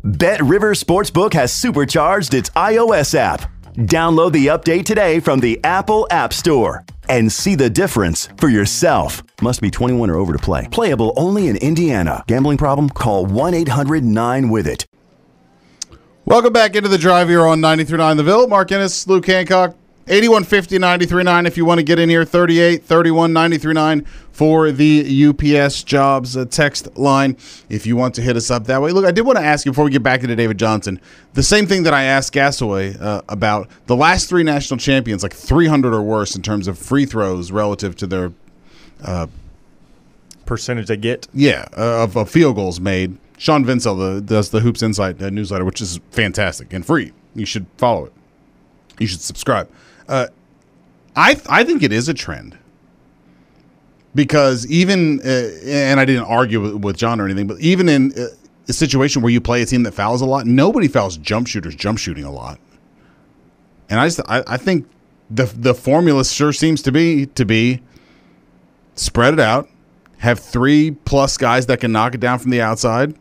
Bet River Sportsbook has supercharged its iOS app. Download the update today from the Apple App Store and see the difference for yourself. Must be 21 or over to play. Playable only in Indiana. Gambling problem? Call 1-800-9-WITH-IT. Welcome back into the drive here on 93.9 The Ville. Mark Ennis, Luke Hancock, 8150-93.9 if you want to get in here, 3831-93.9 for the UPS Jobs text line if you want to hit us up that way. Look, I did want to ask you before we get back into David Johnson, the same thing that I asked Gasaway about. The last three national champions, like 300 or worse in terms of free throws relative to their percentage they get. Yeah, of field goals made. Sean Vincel does the Hoops Insight newsletter, which is fantastic and free. You should follow it. You should subscribe. I think it is a trend because even and I didn't argue with John or anything, but even in a situation where you play a team that fouls a lot, nobody fouls jump shooting a lot. And I think the formula sure seems to be spread it out, have 3+ guys that can knock it down from the outside.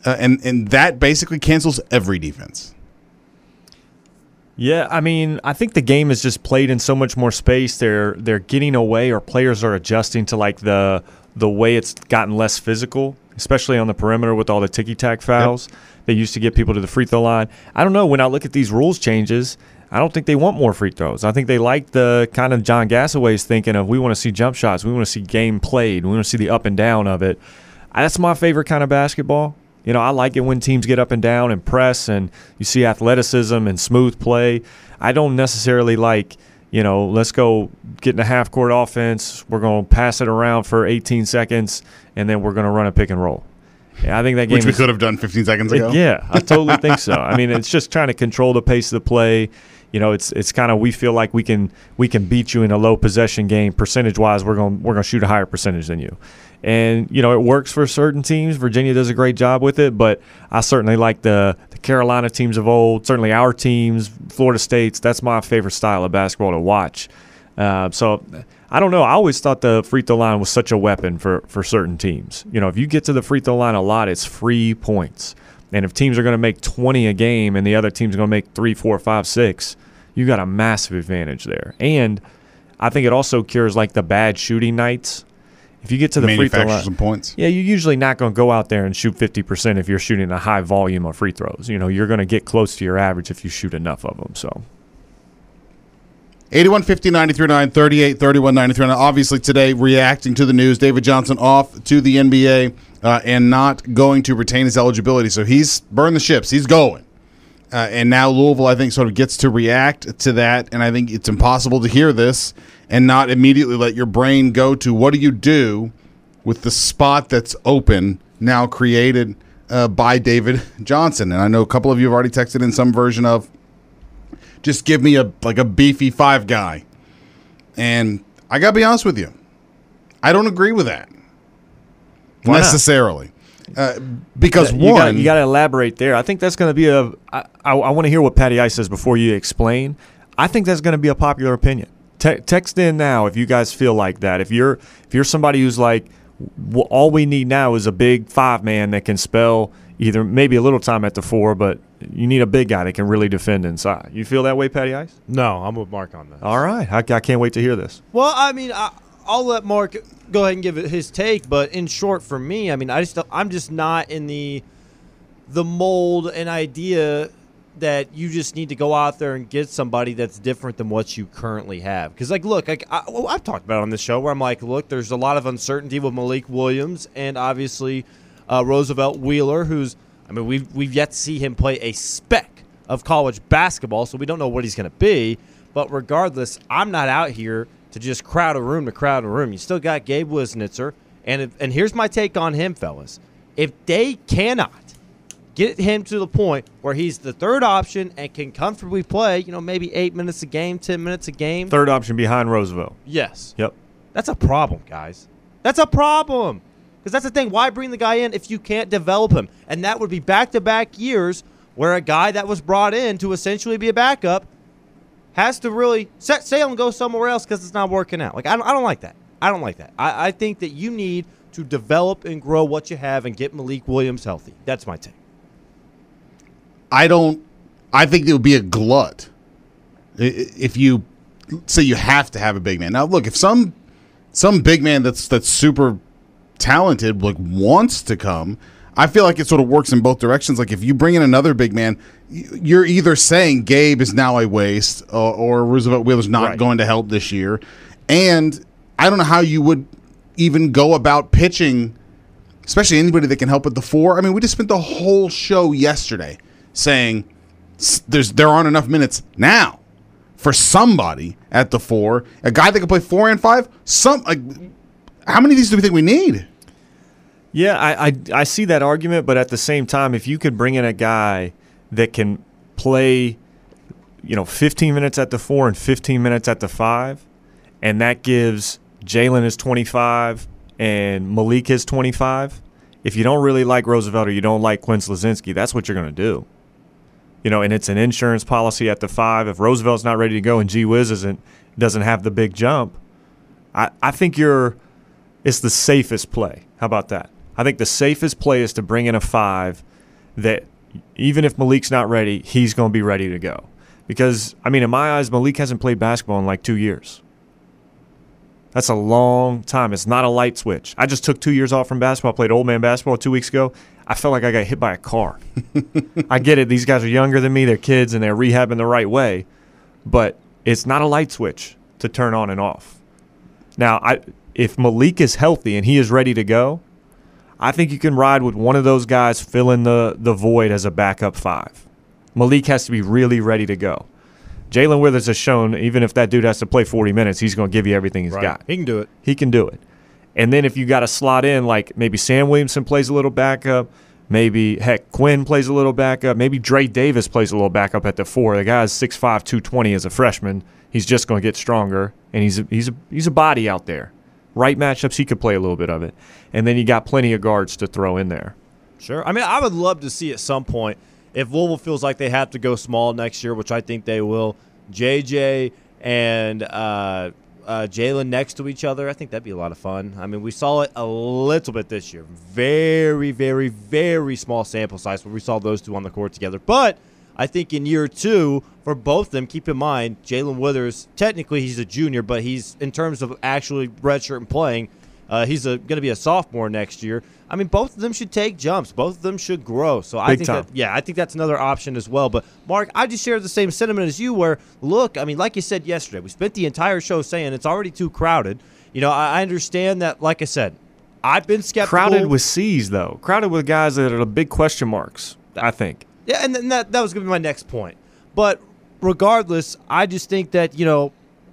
And that basically cancels every defense. Yeah, I mean, I think the game is just played in so much more space. They're getting away, or players are adjusting to like the way it's gotten less physical, especially on the perimeter with all the ticky-tack fouls. Yep. They used to get people to the free throw line. I don't know. When I look at these rules changes, I don't think they want more free throws. I think they like the kind of John Gasaway's thinking of, we want to see jump shots. We want to see game played. We want to see the up and down of it. That's my favorite kind of basketball. You know, I like it when teams get up and down and press and you see athleticism and smooth play. I don't necessarily like, you know, let's go get in a half-court offense. We're going to pass it around for 18 seconds, and then we're going to run a pick and roll. Yeah, I think that game Which we could have done 15 seconds ago. Yeah, I totally think so. I mean, it's just trying to control the pace of the play. You know, it's kind of, we feel like we can beat you in a low possession game. Percentage-wise, we're going to shoot a higher percentage than you. And, you know, it works for certain teams. Virginia does a great job with it, but I certainly like the Carolina teams of old, certainly our teams, Florida State's. That's my favorite style of basketball to watch. So, I don't know. I always thought the free throw line was such a weapon for certain teams. You know, if you get to the free throw line a lot, it's free points. And if teams are going to make 20 a game and the other team's going to make 3, 4, 5, 6, you got a massive advantage there. And I think it also cures like the bad shooting nights. If you get to the free throw line, some points. Yeah, you're usually not going to go out there and shoot 50% if you're shooting a high volume of free throws. You know, you're going to get close to your average if you shoot enough of them. So 8150-93.9, 3831-93.9. Obviously today, reacting to the news, David Johnson off to the NBA and not going to retain his eligibility. So he's burned the ships. He's going. And now Louisville, I think, sort of gets to react to that. And I think it's impossible to hear this and not immediately let your brain go to what do you do with the spot that's open now created by David Johnson. And I know a couple of you have already texted in some version of, just give me a beefy 5 guy. And I got to be honest with you. I don't agree with that. Why necessarily. Because you got to elaborate there. I think that's going to be I want to hear what Patty Ice says before you explain. I think that's going to be a popular opinion. Text in now if you guys feel like that. If you're somebody who's like, well, all we need now is a big 5-man that can spell either maybe a little time at the 4, but you need a big guy that can really defend inside. You feel that way, Patty Ice? No, I'm with Mark on this. All right. I can't wait to hear this. Well, I mean, I'll let Mark go ahead and give it his take, but in short, for me, I mean, I'm just not in the mold and idea that you just need to go out there and get somebody that's different than what you currently have. Because, like, look, I've talked about it on this show where I'm like, look, there's a lot of uncertainty with Malik Williams and obviously Roosevelt Wheeler, who's, I mean, we've yet to see him play a speck of college basketball, so we don't know what he's going to be. But regardless, I'm not out here to just crowd a room. You still got Gabe Wisnitzer, and here's my take on him, fellas. If they cannot get him to the point where he's the third option and can comfortably play, you know, maybe 8 minutes a game, 10 minutes a game. Third option behind Roosevelt. Yes. Yep. That's a problem, guys. That's a problem. Because that's the thing. Why bring the guy in if you can't develop him? And that would be back-to-back years where a guy that was brought in to essentially be a backup has to really set sail and go somewhere else because it's not working out. Like, I don't like that. I think that you need to develop and grow what you have and get Malik Williams healthy. That's my take. I think it would be a glut if you say you have to have a big man. Now, look, if some big man that's super talented wants to come, I feel like it sort of works in both directions. Like if you bring in another big man, you're either saying Gabe is now a waste or Roosevelt Wheeler's not going to help this year. And I don't know how you would even go about pitching, especially anybody that can help at the 4. I mean, we just spent the whole show yesterday saying there aren't enough minutes now for somebody at the 4, a guy that can play 4 and 5. How many of these do we think we need? Yeah, I see that argument, but at the same time, if you could bring in a guy that can play, 15 minutes at the 4 and 15 minutes at the 5, and that gives Jalen his 25 and Malik his 25, if you don't really like Roosevelt or you don't like Quinn Slazinski, that's what you're going to do. And it's an insurance policy at the 5. If Roosevelt's not ready to go and G Wiz doesn't have the big jump, I think it's the safest play. How about that? I think the safest play is to bring in a 5 that even if Malik's not ready, he's going to be ready to go. Because, in my eyes, Malik hasn't played basketball in like 2 years. That's a long time. It's not a light switch. I just took 2 years off from basketball. I played old man basketball 2 weeks ago. I felt like I got hit by a car. I get it. These guys are younger than me. They're kids, and they're rehabbing the right way. But it's not a light switch to turn on and off. Now, if Malik is healthy and he is ready to go, I think you can ride with one of those guys filling the void as a backup 5. Malik has to be really ready to go. Jalen Withers has shown even if that dude has to play 40 minutes, he's going to give you everything he's got. He can do it. He can do it. And then if you got to slot in, like maybe Sam Williamson plays a little backup, maybe, Quinn plays a little backup, maybe Dre Davis plays a little backup at the 4. The guy's 6'5", 220 as a freshman. He's just going to get stronger, and he's a body out there. Right matchups, he could play a little bit of it. And then you got plenty of guards to throw in there. Sure. I would love to see at some point, if Louisville feels like they have to go small next year, which I think they will, JJ and Jalen next to each other. I think that'd be a lot of fun. We saw it a little bit this year. Very, very, very small sample size where we saw those two on the court together. But I think in year 2, for both of them, keep in mind, Jalen Withers, technically he's a junior, but he's, in terms of actually redshirt and playing, he's going to be a sophomore next year. Both of them should take jumps. Both of them should grow. So I think that's another option as well. But, Mark, I just share the same sentiment as you where, look, like you said yesterday, we spent the entire show saying it's already too crowded. I understand that, like I said, I've been skeptical. Crowded with C's, though. Crowded with guys that are the big question marks, I think. Yeah, and that was going to be my next point. But regardless, I just think that,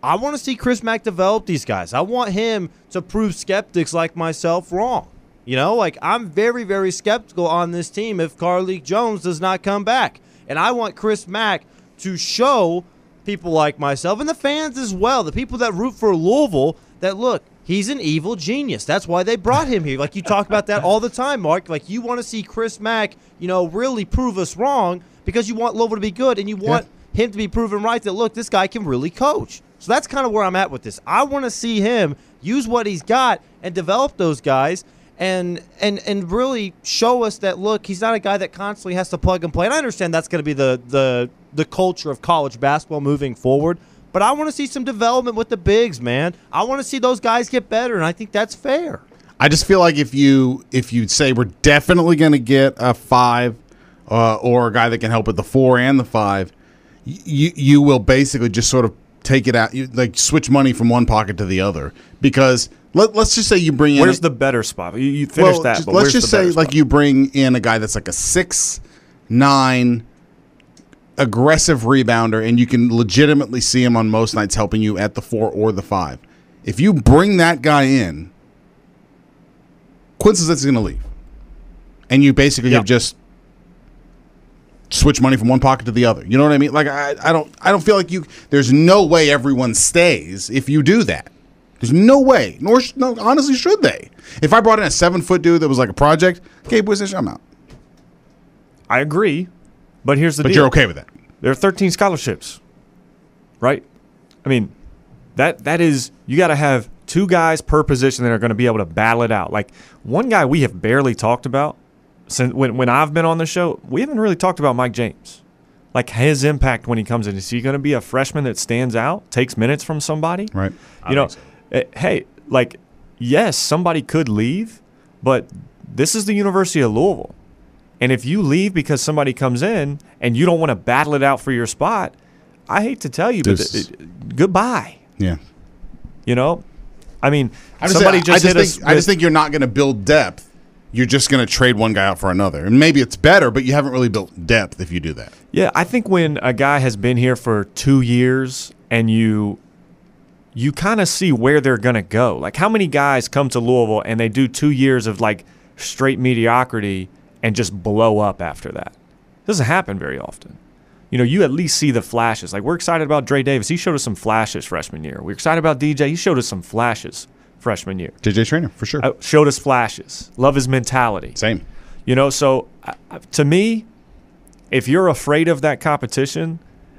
I want to see Chris Mack develop these guys. I want him to prove skeptics like myself wrong. I'm very, very skeptical on this team if Carlik Jones does not come back. And I want Chris Mack to show people like myself and the fans as well, the people that root for Louisville, that, look, he's an evil genius. That's why they brought him here. Like, you talk about that all the time, Mark. Like, you want to see Chris Mack, really prove us wrong because you want Louisville to be good and you want him to be proven right that, look, this guy can really coach. So that's kind of where I'm at with this. I want to see him use what he's got and develop those guys and really show us that, look, he's not a guy that constantly has to plug and play. And I understand that's going to be the culture of college basketball moving forward. But I want to see some development with the bigs, man. I want to see those guys get better, and I think that's fair. I just feel like if you say we're definitely going to get a 5 or a guy that can help with the 4 and the 5, you will basically just sort of take it out, switch money from one pocket to the other. Because let's just say you bring in. Where's the better spot? You finish that. But let's just say spot? You bring in a guy that's like a 6'9" aggressive rebounder, and you can legitimately see him on most nights helping you at the 4 or the 5. If you bring that guy in, Quinn Slazinski is going to leave, and you basically have just switch money from one pocket to the other. You know what I mean? Like I don't feel like there's no way everyone stays if you do that. There's no way. No, honestly, should they? If I brought in a 7-foot dude that was like a project, Gabe Wiz, I'm out. I agree, but here's the deal. But you're okay with that? There are 13 scholarships, right? That is, you got to have 2 guys per position that are going to be able to battle it out. Like, one guy we have barely talked about since when I've been on the show, we haven't really talked about Mike James. Like his impact when he comes in. Is he going to be a freshman that stands out, takes minutes from somebody? Right. Hey, like, yes, somebody could leave, but this is the University of Louisville. And if you leave because somebody comes in and you don't want to battle it out for your spot, I hate to tell you, but goodbye. Yeah. I mean, I just think you're not going to build depth. You're just going to trade one guy out for another. And maybe it's better, but you haven't really built depth if you do that. Yeah, I think when a guy has been here for 2 years and you kind of see where they're going to go. Like how many guys come to Louisville and they do 2 years of like straight mediocrity and just blow up after that? It doesn't happen very often. You at least see the flashes. Like we're excited about Dre Davis. He showed us some flashes freshman year. We're excited about DJ. He showed us some flashes freshman year. JJ Traynor, for sure. Showed us flashes. Love his mentality. Same. So to me, if you're afraid of that competition,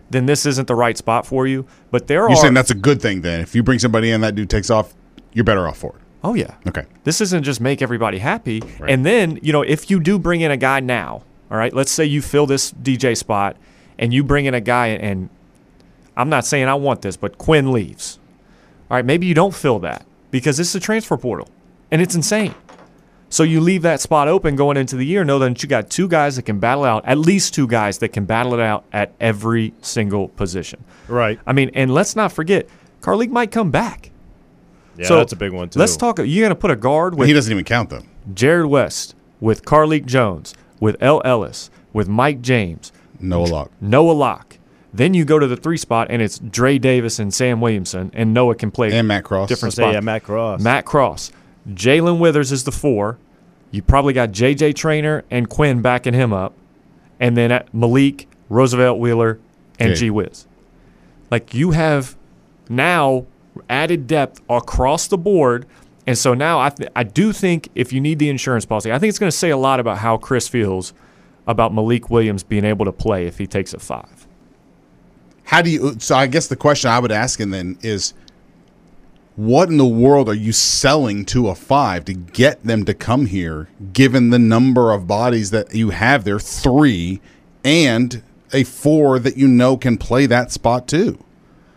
then this isn't the right spot for you. But You're saying that's a good thing then. If you bring somebody in, that dude takes off, you're better off for it. Oh, yeah. Okay. This isn't just make everybody happy. Right. And then, if you do bring in a guy now, all right, let's say you fill this DJ spot and you bring in a guy, and I'm not saying I want this, but Quinn leaves. All right, maybe you don't fill that because this is a transfer portal, and it's insane. So you leave that spot open going into the year, know that you got two guys that can battle out, at least two guys that can battle it out at every single position. Right. I mean, and let's not forget, Carlik might come back. Yeah, so that's a big one, too. Let's talk. You're going to put a guard with He doesn't even count, though. Jared West, with Carlik Jones, with L. Ellis, with Mike James. Noah Locke. Then you go to the 3 spot, and it's Dre Davis and Sam Williamson, and Noah can play and Matt Cross. different spots. Yeah, Matt Cross. Jalen Withers is the 4. You probably got J.J. Traynor and Quinn backing him up, and then at Malik, Roosevelt Wheeler, and G Wiz. Like you have now added depth across the board, and so now I do think if you need the insurance policy, I think it's going to say a lot about how Chris feels about Malik Williams being able to play if he takes a 5. So I guess the question I would ask him then is, what in the world are you selling to a 5 to get them to come here, given the number of bodies that you have there, 3, and a 4 that can play that spot too?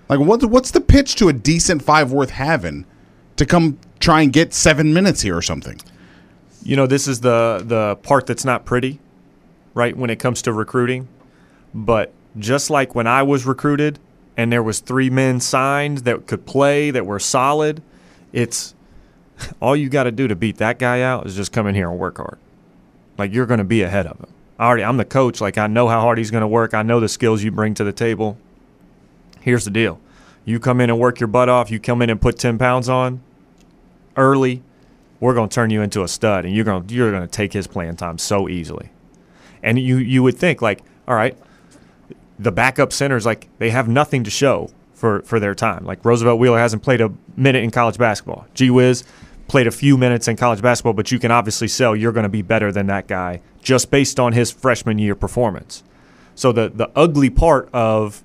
Like, what's the pitch to a decent 5 worth having to come try and get 7 minutes here or something? This is the part that's not pretty, right, when it comes to recruiting. But just like when I was recruited and there was 3 men signed that could play, that were solid, it's all you got to do to beat that guy out is just come in here and work hard. Like, you're going to be ahead of him. I'm the coach. Like, I know how hard he's going to work. I know the skills you bring to the table. Here's the deal. You come in and work your butt off. You come in and put 10 pounds on early, we're going to turn you into a stud, and you're going to take his playing time so easily. And you would think, like, all right, the backup centers, like, they have nothing to show for their time. Like, Roosevelt Wheeler hasn't played a minute in college basketball. G Wiz played a few minutes in college basketball, but you can obviously sell you're going to be better than that guy just based on his freshman year performance. So the ugly part of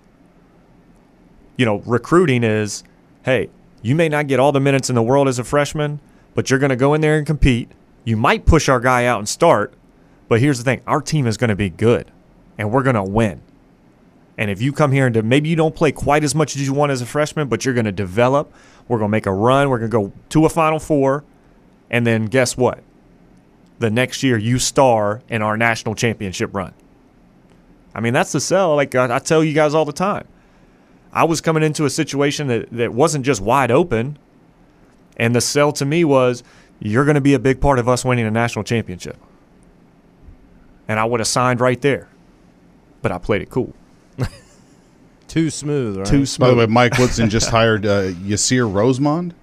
recruiting is, hey, you may not get all the minutes in the world as a freshman, but you're going to go in there and compete. You might push our guy out and start, but here's the thing. Our team is going to be good, and we're going to win. And if you come here and maybe you don't play quite as much as you want as a freshman, but you're going to develop, we're going to make a run, we're going to go to a Final Four, and then guess what? The next year you star in our national championship run. I mean, that's the sell. Like I tell you guys all the time. I was coming into a situation that wasn't just wide open, and the sell to me was, you're going to be a big part of us winning a national championship. And I would have signed right there. But I played it cool. Too smooth, right? Too smooth. By the way, Mike Woodson just hired Yasir Rosemond.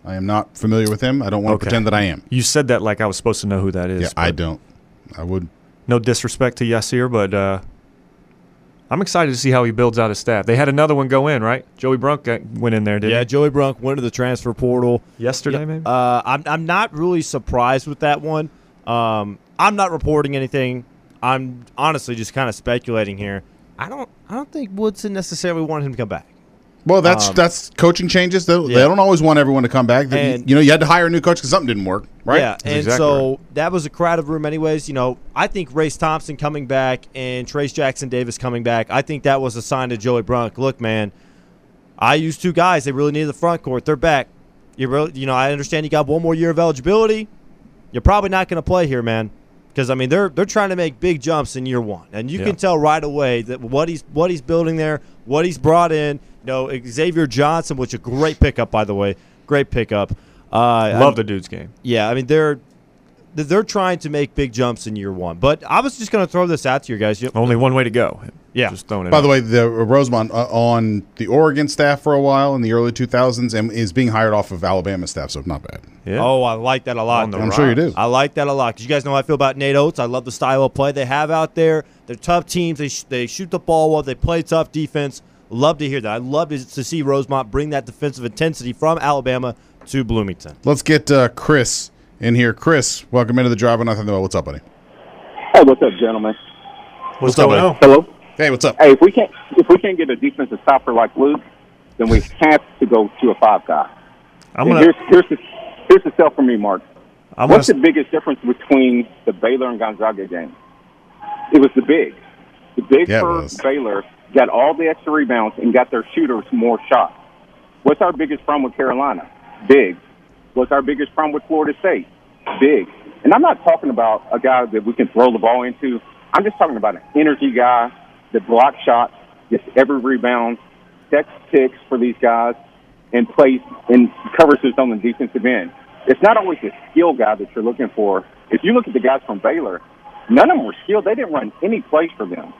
I am not familiar with him. I don't want to pretend that I am. You said that like I was supposed to know who that is. Yeah, I don't. I would. No disrespect to Yasir, but I'm excited to see how he builds out his staff. They had another one go in, right? Joey Brunk went in there, didn't he? Yeah, Joey Brunk went to the transfer portal. Yesterday, maybe? I'm not really surprised with that one. I'm not reporting anything. I'm honestly just kind of speculating here. I don't think Woodson necessarily wanted him to come back. Well, that's coaching changes. They don't always want everyone to come back. You had to hire a new coach because something didn't work, right? Yeah, and so that was a crowded room anyways. I think Race Thompson coming back and Trace Jackson-Davis coming back, I think that was a sign to Joey Brunk. Look, man, I used 2 guys. They really needed the front court. They're back. I understand you got 1 more year of eligibility. You're probably not going to play here, man. Because, I mean, they're trying to make big jumps in year 1. And you can tell right away that what he's building there, what he's brought in. Xavier Johnson, which is a great pickup, by the way. Great pickup. Love the dude's game. Yeah, I mean, they're trying to make big jumps in year 1. But I was just going to throw this out to you guys. Only one way to go. Yeah. Just throwing it By the way, the Rosemont on the Oregon staff for a while in the early 2000s and is being hired off of Alabama staff, so not bad. Yeah. Oh, I like that a lot. I'm sure you do. I like that a lot because you guys know how I feel about Nate Oates. I love the style of play they have out there. They're tough teams. They shoot the ball well. They play tough defense. Love to hear that. I love to see Rosemont bring that defensive intensity from Alabama to Bloomington. Let's get Chris in here. Chris, welcome into the Drive on Nothing. What's up, buddy? Hey, what's up, gentlemen? What's up, buddy? Hello. Hey, what's up? Hey, if we can't get a defensive stopper like Luke, then we have to go to a 5 guy. Here's the sell for me, Mark. What's the biggest difference between the Baylor and Gonzaga game? It was the big. The big for Baylor got all the extra rebounds and got their shooters more shots. What's our biggest problem with Carolina? Big. What's our biggest problem with Florida State? Big. And I'm not talking about a guy that we can throw the ball into. I'm just talking about an energy guy that blocks shots, gets every rebound, sets picks for these guys, and plays and covers his own defensive end. It's not always a skill guy that you're looking for. If you look at the guys from Baylor, none of them were skilled. They didn't run any plays for them.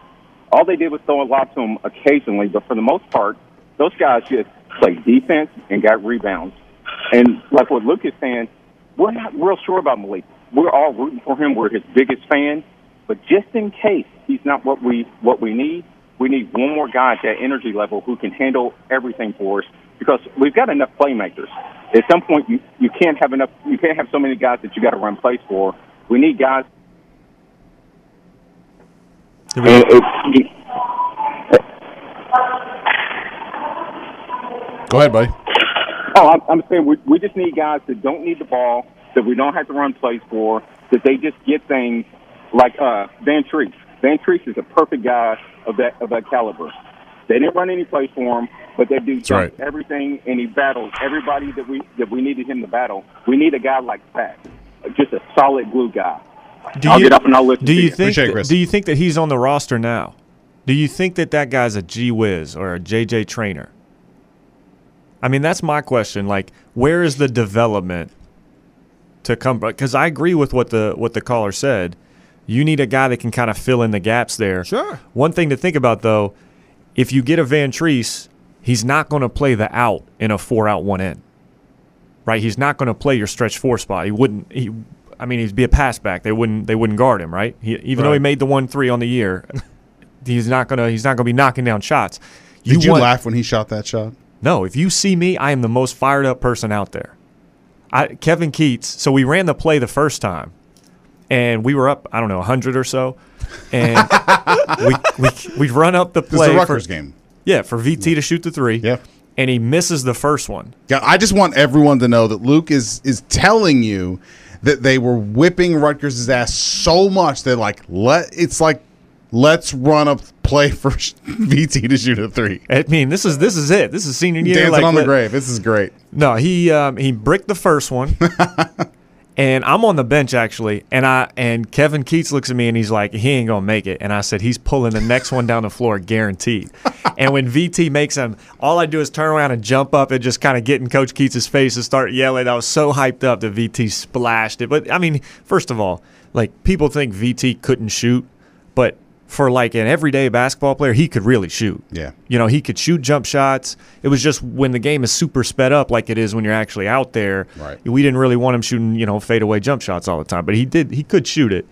All they did was throw a lot to them occasionally, but for the most part, those guys just played defense and got rebounds. And like what Luke is saying, we're not real sure about Malik. We're all rooting for him. We're his biggest fan. But just in case he's not what we need, we need one more guy at that energy level who can handle everything for us because we've got enough playmakers. At some point, you can't have enough. You can't have so many guys that you got to run plays for. We need guys. Go ahead, buddy. Oh, I'm saying we just need guys that don't need the ball, that we don't have to run plays for, that they just get things like Van Treese. Van Treese is a perfect guy of that caliber. They didn't run any plays for him, but they do everything, and he battles everybody that we needed him to battle. We need a guy like that, just a solid glue guy. Get up and I'll listen to you. Do you think that he's on the roster now? Do you think that guy's a G Wiz or a JJ Trainer? I mean, that's my question. Like, where is the development to come? Because I agree with what the caller said. You need a guy that can kind of fill in the gaps there. Sure. One thing to think about, though, if you get a Van Treese, he's not going to play the out in a 4-out 1-in. Right? He's not going to play your stretch 4 spot. He'd be a pass back. They wouldn't guard him, right? Even though he made the 1-3 on the year, he's not gonna be knocking down shots. Did you laugh when he shot that shot? No. If you see me, I am the most fired up person out there. Kevin Keats. So we ran the play the first time, and we were up 100 or so, and we run up the play. This is the Rutgers game. Yeah, for VT to shoot the 3. Yeah. And he misses the first one. Yeah, I just want everyone to know that Luke is telling you that they were whipping Rutgers' ass so much that let's run a play for VT to shoot a 3. I mean, this is it. This is senior year. Dancing on the grave. This is great. No, he bricked the first one, and I'm on the bench actually, and Kevin Keats looks at me and he's like, he ain't gonna make it, and I said he's pulling the next one down the floor guaranteed. And when VT makes him, all I do is turn around and jump up and just kind of get in Coach Keats' face and start yelling. I was so hyped up that VT splashed it. But I mean, first of all, like, people think VT couldn't shoot, but for like an everyday basketball player, he could really shoot. Yeah. He could shoot jump shots. It was just when the game is super sped up like it is when you're actually out there, right, we didn't really want him shooting, fadeaway jump shots all the time. But he could shoot it.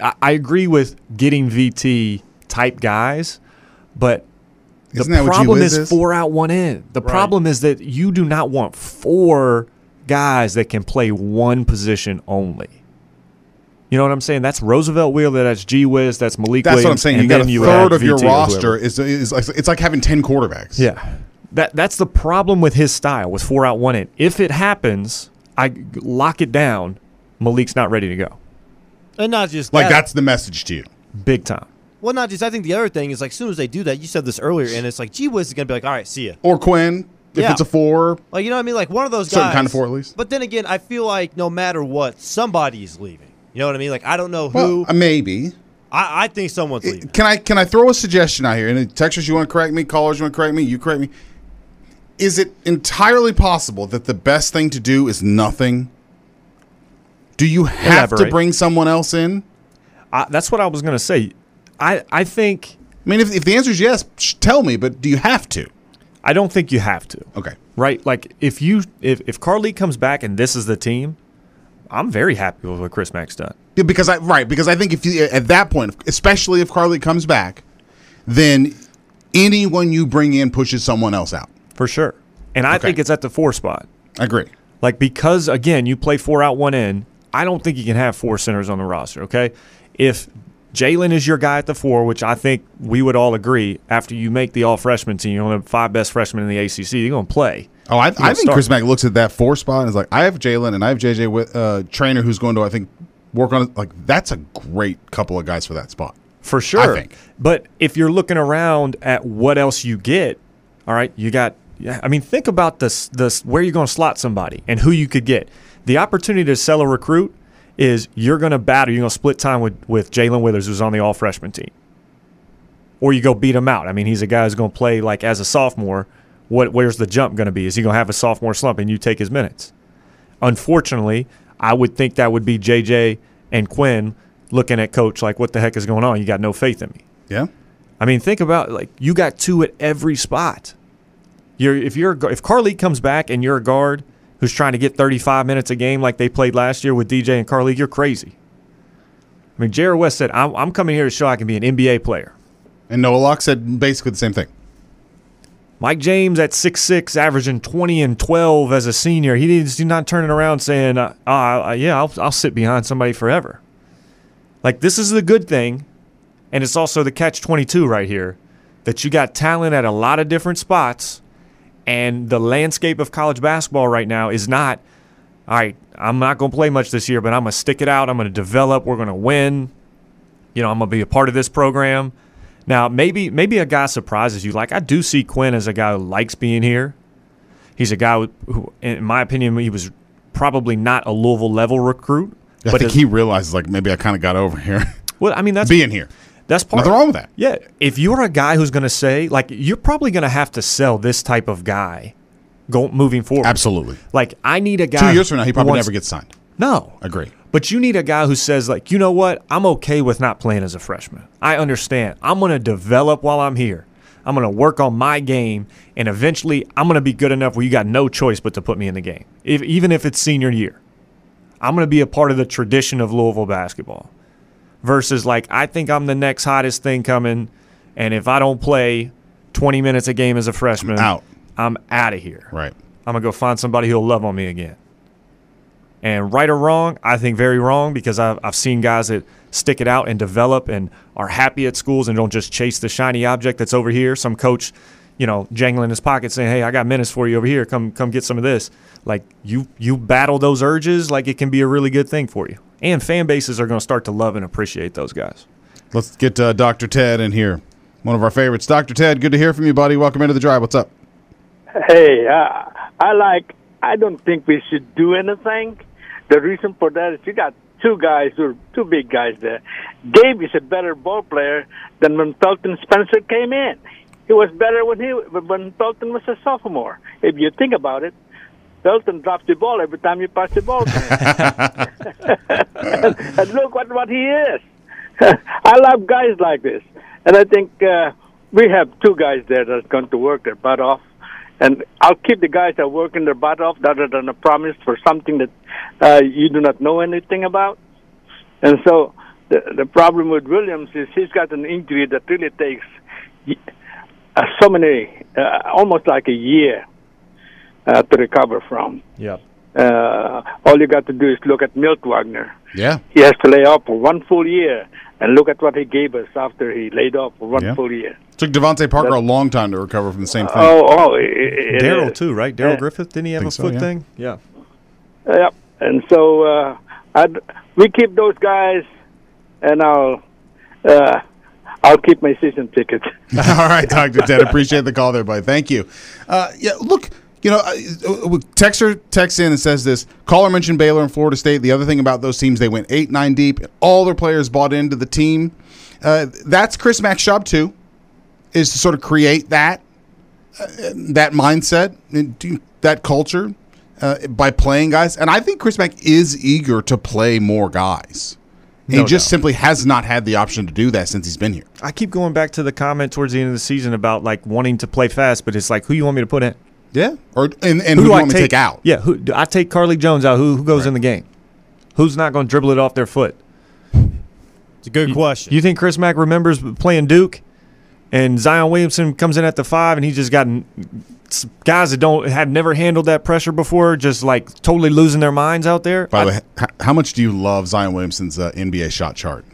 I agree with getting VT type guys, but Isn't the that what problem G-Wiz is 4-out 1-in. The problem is that you do not want 4 guys that can play one position only. You know what I'm saying? That's Roosevelt Wheeler, that's G-Wiz, that's Malik Williams. That's what I'm saying. You got a third of your roster is like, it's like having 10 quarterbacks. Yeah. That's the problem with his style, with 4 out, 1 in. If it happens, I lock it down. Malik's not ready to go. And not just like that's the message to you. Big time. Well, not just. I think the other thing is, like, as soon as they do that, you said this earlier, and it's like, Gee Whiz is going to be like, all right, see ya. Or Quinn, if it's a 4. Like, you know what I mean? Like, one of those guys. Certain kind of 4 at least. But then again, I feel like no matter what, somebody's leaving. You know what I mean? Like, I don't know who. Well, maybe. I think someone's leaving. Can I throw a suggestion out here? And Texas, you want to correct me? Callers, you want to correct me? You correct me. Is it entirely possible that the best thing to do is nothing? Do you have to bring someone else in? That's what I was going to say. I think. I mean, if the answer is yes, tell me. But do you have to? I don't think you have to. Okay. Right. Like if Carly comes back and this is the team, I'm very happy with what Chris Mack's done. Yeah, because I think if you at that point, especially if Carly comes back, then anyone you bring in pushes someone else out for sure. And I think it's at the 4 spot. I agree. Like because again, you play 4 out, 1 in. I don't think you can have 4 centers on the roster. Okay, if Jalen is your guy at the 4, which I think we would all agree. After you make the all-freshman team, you only have 5 best freshmen in the ACC. You're going to play. Oh, I think Chris Mack looks at that 4 spot and is like, I have Jalen and I have JJ with Trainer who's going to, I think, work on it. Like, that's a great couple of guys for that spot. For sure. I think. But if you're looking around at what else you get, all right, you got – I mean, think about this where you're going to slot somebody and who you could get. The opportunity to sell a recruit is you're going to battle. You're going to split time with Jalen Withers, who's on the all-freshman team. Or you go beat him out. I mean, he's a guy who's going to play like as a sophomore. Where's the jump going to be? Is he going to have a sophomore slump and you take his minutes? Unfortunately, I would think that would be JJ and Quinn looking at Coach like, what the heck is going on? You got no faith in me. Yeah. I mean, think about like you got 2 at every spot. If Carly comes back and you're a guard who's trying to get 35 minutes a game like they played last year with DJ and Carly, you're crazy. I mean, J.R. West said, I'm coming here to show I can be an NBA player. And Noah Locke said basically the same thing. Mike James at 6'6", averaging 20 and 12 as a senior. He's not turning around saying, I'll sit behind somebody forever. Like, this is the good thing, and it's also the catch-22 right here, that you got talent at a lot of different spots, and the landscape of college basketball right now is not, all right, I'm not going to play much this year, but I'm going to stick it out. I'm going to develop. We're going to win. I'm going to be a part of this program. Now, maybe a guy surprises you. Like, I do see Quinn as a guy who likes being here. He's a guy who, in my opinion, he was probably not a Louisville-level recruit. I think he realizes, like, maybe I kind of got over here. Well, I mean, that's being here. That's part. Nothing wrong with that. Yeah. If you're a guy who's going to say, like, you're probably going to have to sell this type of guy moving forward. Absolutely. Like, I need a guy. 2 years from now, he probably never gets signed. No. Agree. But you need a guy who says, like, you know what? I'm okay with not playing as a freshman. I understand. I'm going to develop while I'm here. I'm going to work on my game, and eventually I'm going to be good enough where you got no choice but to put me in the game, even if it's senior year. I'm going to be a part of the tradition of Louisville basketball versus, like, I think I'm the next hottest thing coming, and if I don't play 20 minutes a game as a freshman, I'm out of here. Right. I'm going to go find somebody who'll love on me again. And right or wrong, I think very wrong because I've seen guys that stick it out and develop and are happy at schools and don't just chase the shiny object that's over here. Some coach, jangling his pocket saying, hey, I got minutes for you over here. Come get some of this. Like, you battle those urges, like it can be a really good thing for you. And fan bases are going to start to love and appreciate those guys. Let's get Dr. Ted in here, one of our favorites. Dr. Ted, good to hear from you, buddy. Welcome into the Drive. What's up? Hey, I don't think we should do anything. The reason for that is you got 2 guys who are 2 big guys there. Gabe is a better ball player than when Felton Spencer came in. He was better when Felton was a sophomore. If you think about it, Felton drops the ball every time you pass the ball to him. And look what he is. I love guys like this. And I think we have 2 guys there that's going to work their butt off. And I'll keep the guys that are working their butt off rather than a promise for something that you do not know anything about. And so the problem with Williams is he's got an injury that really takes almost like a year to recover from. Yep. All you got to do is look at Milt Wagner. Yeah. He has to lay off for 1 full year. And look at what he gave us after he laid off for one full year. Took Devontae Parker a long time to recover from the same thing. Daryl too, right? Daryl Griffith, didn't he have a foot thing? Yeah. Yep. And so we keep those guys, and I'll keep my season ticket. All right, Dr. Ted. Appreciate the call there, buddy. Thank you. Look, Texter texts in and says this. Caller mentioned Baylor and Florida State. The other thing about those teams, they went 8-9 deep. All their players bought into the team. That's Chris Mack's job, too, is to sort of create that mindset, that culture by playing guys. And I think Chris Mack is eager to play more guys. He just simply has not had the option to do that since he's been here. I keep going back to the comment towards the end of the season about like wanting to play fast, but it's like, who you want me to put in? Yeah, and who do you want me to take out? Yeah, I take Carly Jones out. Who goes in the game? Who's not going to dribble it off their foot? It's a good question. You think Chris Mack remembers playing Duke, and Zion Williamson comes in at the 5, and he just got guys that have never handled that pressure before, just like totally losing their minds out there? By the way, how much do you love Zion Williamson's NBA shot chart?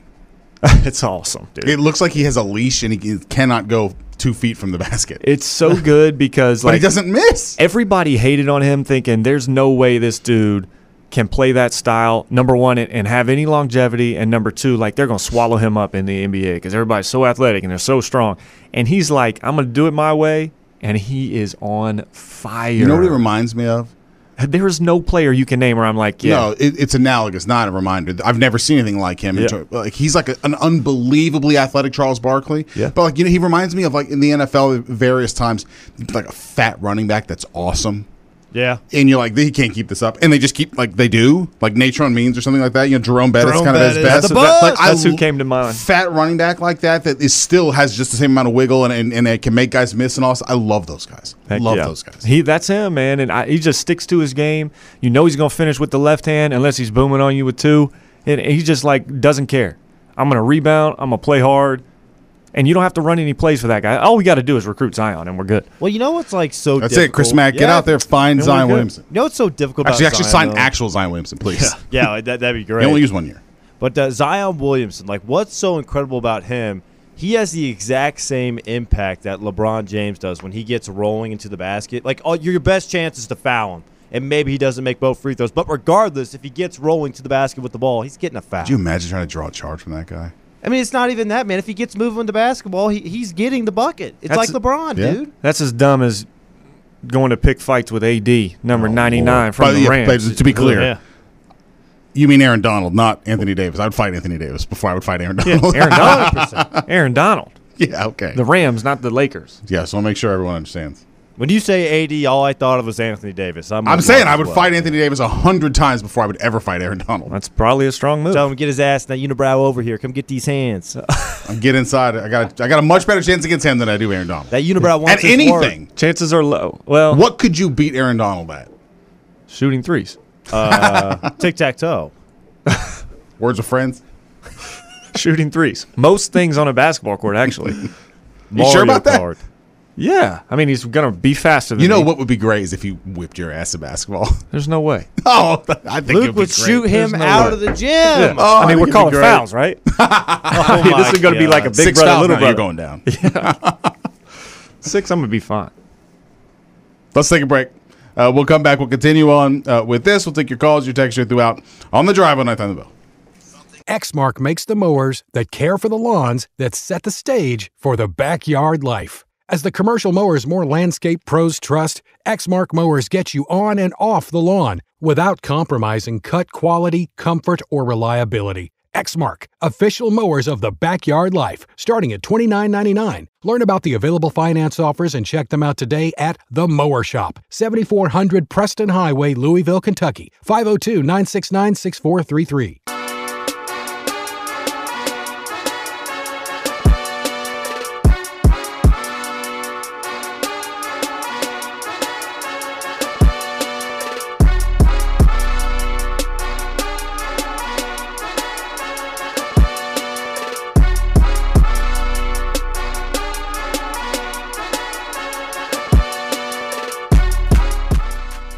It's awesome, dude. It looks like he has a leash and he cannot go 2 feet from the basket. It's so good because but he doesn't miss. Everybody hated on him, thinking there's no way this dude can play that style, number one, and have any longevity, and number two, like they're going to swallow him up in the NBA because everybody's so athletic and they're so strong. And he's like, I'm going to do it my way, and he is on fire. You know what he reminds me of? There is no player you can name where I'm like, yeah. No, it's analogous, not a reminder. I've never seen anything like him. Yeah. He's like an unbelievably athletic Charles Barkley. Yeah. But like he reminds me of like in the NFL various times, like a fat running back that's awesome. Yeah. And you're like, he can't keep this up. And they just keep, like, they do. Like Nature on Means or something like that. Jerome Bettis kind of at his best. That's who came to mind. Fat running back like that is still has just the same amount of wiggle and it can make guys miss and all. I love those guys. Those guys. That's him, man. And he just sticks to his game. You know he's going to finish with the left hand unless he's booming on you with two. And he just, like, doesn't care. I'm going to rebound. I'm going to play hard. And you don't have to run any plays for that guy. All we got to do is recruit Zion, and we're good. Well, you know what's like so That's difficult? It, Chris Mack. Get out there, find Zion Williamson. You know what's so difficult about Actually, Zion, sign actual Zion Williamson, please. Yeah, that'd be great. He only used 1 year. But Zion Williamson, like what's so incredible about him, he has the exact same impact that LeBron James does when he gets rolling into the basket. Like your best chance is to foul him. And maybe he doesn't make both free throws. But regardless, if he gets rolling to the basket with the ball, he's getting a foul. Could you imagine trying to draw a charge from that guy? I mean, it's not even that, man. If he gets moving the basketball, he's getting the bucket. It's like LeBron, dude. That's as dumb as going to pick fights with AD, number 99 from the Rams. To be clear, you mean Aaron Donald, not Anthony Davis. I would fight Anthony Davis before I would fight Aaron Donald. Yeah, Aaron Donald. Yeah, okay. The Rams, not the Lakers. Yeah, so I'll make sure everyone understands. When you say AD, all I thought of was Anthony Davis. I'm saying I would fight Anthony Davis 100 times before I would ever fight Aaron Donald. That's probably a strong move. Tell him to get his ass in that unibrow over here. Come get these hands. Get inside. I got a much better chance against him than I do Aaron Donald. That unibrow wants at anything. Chances are low. Well, what could you beat Aaron Donald at? Shooting threes. Tic-tac-toe. Words of friends. Shooting threes. Most things on a basketball court, actually. You sure about that? Yeah. I mean, he's going to be faster than You know me. what would be great is if you whipped your ass at basketball. There's no way. I think Luke would shoot him out of the gym. Yeah. Oh, I mean, we're calling fouls, right? This is going to be like a big 6 brother, little brother. You're going down. Yeah. 6, I'm going to be fine. Let's take a break. We'll come back. We'll continue on with this. We'll take your calls, your texts throughout on the drive on Nighttime the Bill. Exmark makes the mowers that care for the lawns that set the stage for the backyard life. As the commercial mowers more landscape pros trust, Exmark mowers get you on and off the lawn without compromising cut quality, comfort, or reliability. Exmark, official mowers of the backyard life, starting at $29.99. Learn about the available finance offers and check them out today at The Mower Shop, 7400 Preston Highway, Louisville, Kentucky, 502-969-6433.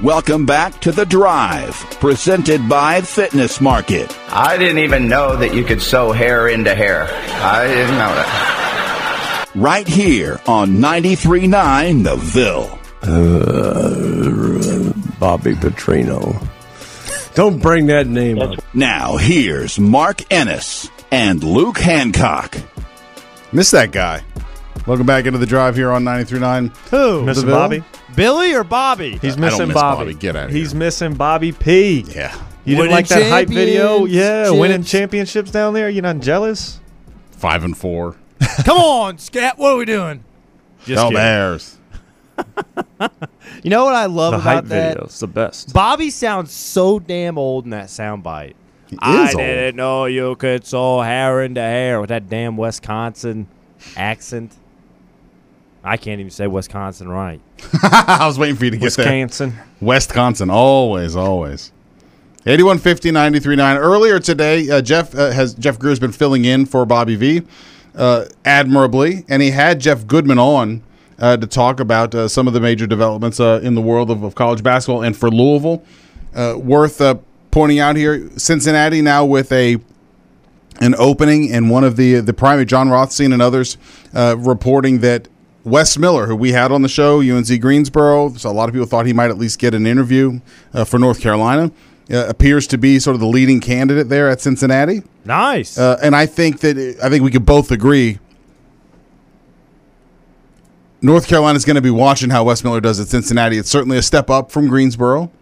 Welcome back to The Drive, presented by Fitness Market. I didn't even know that you could sew hair into hair. I didn't know that. right here on 93.9 The Ville. Bobby Petrino. Don't bring that name up. Now here's Mark Ennis and Luke Hancock. Miss that guy. Welcome back into the drive here on 93.9. Who? Missing Bobby? Billy or Bobby? He's I don't missing miss Bobby. Get out of here. He's missing Bobby P. Yeah. You didn't Winning like that hype video? Yeah, championships. winning championships down there. You're not jealous? 5-4. Come on, Scat. What are we doing? Just Go kidding. Bears. You know what I love The about hype that? video. It's the best. Bobby sounds so damn old in that soundbite. He I is old. didn't know you could sew hair into hair with that damn Wisconsin accent. I can't even say Wisconsin right. I was waiting for you to get there. Wisconsin. Wisconsin. Always, always. 8150-93.9. Earlier today, Jeff Greer has been filling in for Bobby V admirably, and he had Jeff Goodman on to talk about some of the major developments in the world of college basketball. And for Louisville, worth pointing out here, Cincinnati now with an opening, and one of the primary, John Rothstein and others, reporting that Wes Miller, who we had on the show, UNC Greensboro, so a lot of people thought he might at least get an interview for North Carolina, appears to be sort of the leading candidate there at Cincinnati. Nice. And I think we could both agree North Carolina is going to be watching how Wes Miller does at Cincinnati. It's certainly a step up from Greensboro.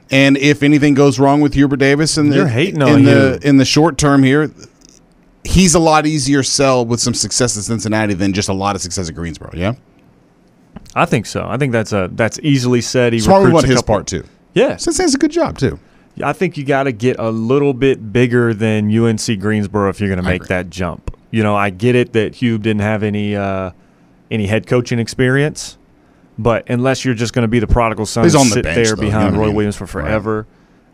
And if anything goes wrong with Hubert Davis in the short term here, he's a lot easier sell with some success at Cincinnati than just a lot of success at Greensboro. Yeah, I think so. I think that's easily said. He Smart recruits on his part too. Yeah, Cincinnati's a good job too. I think you got to get a little bit bigger than UNC Greensboro if you're going to make that jump. You know, I get it that Hube didn't have any head coaching experience, but unless you're just going to be the prodigal son and sit there behind Roy Williams for forever,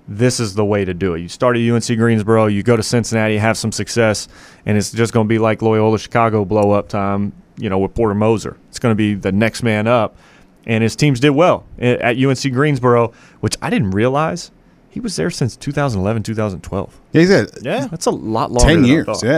this is the way to do it. You start at UNC Greensboro, you go to Cincinnati, have some success, and it's just going to be like Loyola Chicago blow-up time, with Porter Moser. It's going to be the next man up, and his teams did well at UNC Greensboro, which I didn't realize. He was there since 2011, 2012. Yeah, he did. Yeah. That's a lot longer 10 than years, I thought. yeah.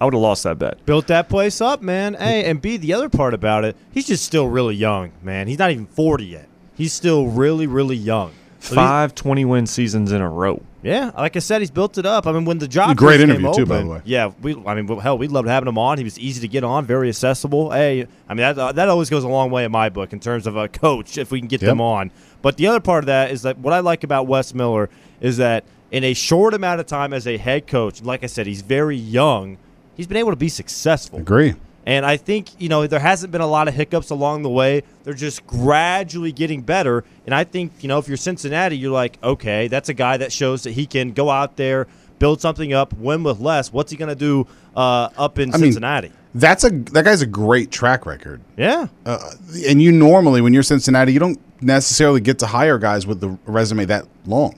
I would have lost that bet. Built that place up, man. Hey, and B, the other part about it, he's just still really young, man. He's not even 40 yet. He's still really, really young. 5 20-win seasons in a row. Yeah, like I said, he's built it up. I mean, when the job great first interview came too, open, by the way. Yeah, we'd loved having him on. He was easy to get on, very accessible. Hey, I mean that always goes a long way in my book in terms of a coach if we can get them on. But the other part of that is that what I like about Wes Miller is that in a short amount of time as a head coach, like I said, he's very young. He's been able to be successful. Agree. And I think, there hasn't been a lot of hiccups along the way. They're just gradually getting better. And I think, if you're Cincinnati, you're like, okay, that's a guy that shows that he can go out there, build something up, win with less. What's he going to do up in Cincinnati? That guy's a great track record. Yeah. And you normally, when you're Cincinnati, you don't necessarily get to hire guys with the resume that long.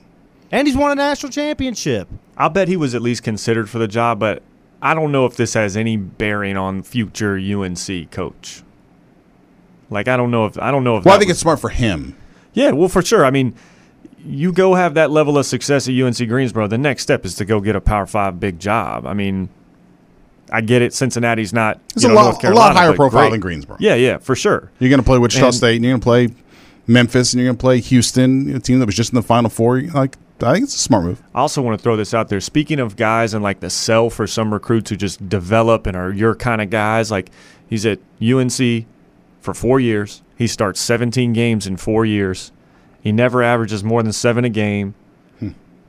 And he's won a national championship. I'll bet he was at least considered for the job, but I don't know if this has any bearing on future UNC coach. Like, I don't know if. Well, I think it's smart for him. Yeah, well, for sure. I mean, you go have that level of success at UNC Greensboro. The next step is to go get a Power 5 big job. I mean, I get it. Cincinnati's not. It's a lot higher profile than Greensboro. Yeah, for sure. You're going to play Wichita State, and you're going to play Memphis, and you're going to play Houston, a team that was just in the Final Four. I think it's a smart move. I also want to throw this out there. Speaking of guys and like the sell for some recruits who just develop and are your kind of guys, like he's at UNC for 4 years. He starts 17 games in 4 years. He never averages more than 7 a game.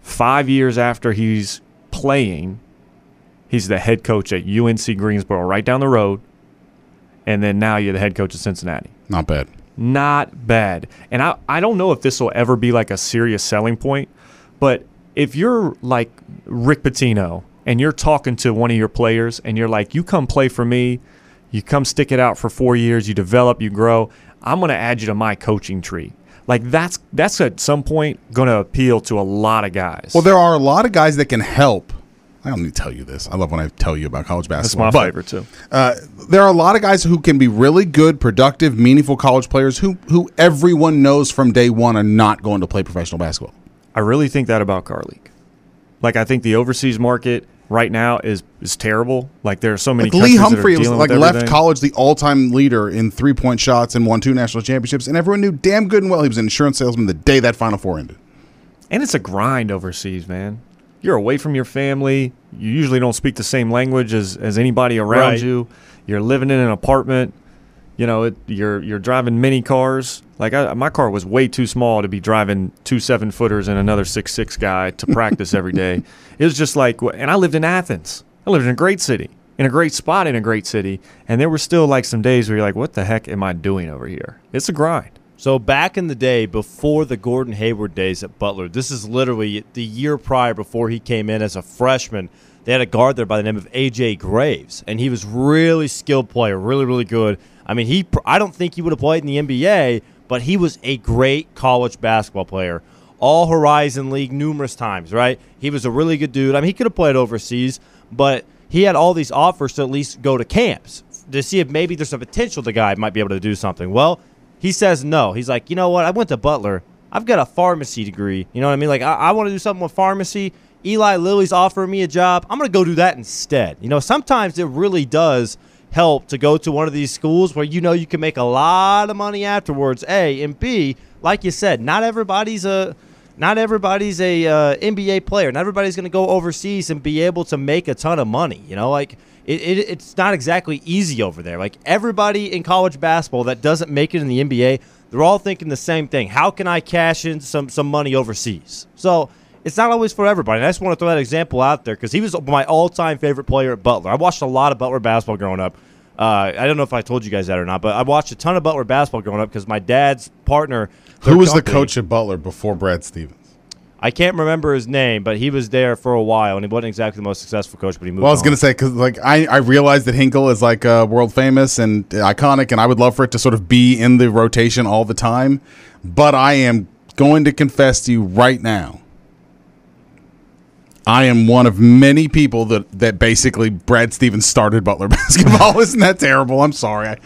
5 years after he's playing, he's the head coach at UNC Greensboro right down the road. And then now you're the head coach of Cincinnati. Not bad. Not bad. And I don't know if this will ever be like a serious selling point. But if you're like Rick Pitino and you're talking to one of your players and you're like, you come play for me, you come stick it out for 4 years, you develop, you grow, I'm going to add you to my coaching tree. Like that's at some point going to appeal to a lot of guys. Well, there are a lot of guys that can help. I don't need to tell you this. I love when I tell you about college basketball. That's my favorite too. There are a lot of guys who can be really good, productive, meaningful college players who everyone knows from day one are not going to play professional basketball. I really think that about Car League. Like, I think the overseas market right now is terrible. Like there are so many. Like Lee countries Humphrey that are was dealing like with left everything. college the all-time leader in 3-point shots and won 2 national championships, and everyone knew damn good and well he was an insurance salesman the day that Final Four ended. And it's a grind overseas, man. You're away from your family. You usually don't speak the same language as anybody around Right. you. You're living in an apartment. You know, you're driving mini cars. Like my car was way too small to be driving 2 7-footers and another 6'6" guy to practice every day. It was just like, and I lived in Athens. I lived in a great city, in a great spot in a great city, and there were still like some days where you're like, what the heck am I doing over here? It's a grind. So back in the day, before the Gordon Hayward days at Butler, this is literally the year prior before he came in as a freshman. They had a guard there by the name of A.J. Graves, and he was really skilled player, really, really good. I mean, I don't think he would have played in the NBA, but he was a great college basketball player. All Horizon League numerous times, right? He was a really good dude. I mean, he could have played overseas, but he had all these offers to at least go to camps to see if maybe there's a potential the guy might be able to do something. Well, he says no. He's like, you know what? I went to Butler. I've got a pharmacy degree. You know what I mean? Like, I want to do something with pharmacy. Eli Lilly's offering me a job. I'm going to go do that instead. You know, sometimes it really does help to go to one of these schools where you know you can make a lot of money afterwards, A, and B, like you said, not everybody's a NBA player. Not everybody's going to go overseas and be able to make a ton of money. You know, like it's not exactly easy over there. Like everybody in college basketball that doesn't make it in the NBA, they're all thinking the same thing. How can I cash in some money overseas? So it's not always for everybody. And I just want to throw that example out there because he was my all-time favorite player at Butler. I watched a lot of Butler basketball growing up. I don't know if I told you guys that or not, but I watched a ton of Butler basketball growing up because my dad's partner. Who was the coach at Butler before Brad Stevens? I can't remember his name, but he was there for a while, and he wasn't exactly the most successful coach, but he moved on. Well, I was going to say, because like, I realized that Hinkle is like world famous and iconic, and I would love for it to sort of be in the rotation all the time. But I am going to confess to you right now, I am one of many people that basically Brad Stevens started Butler basketball. Isn't that terrible? I'm sorry.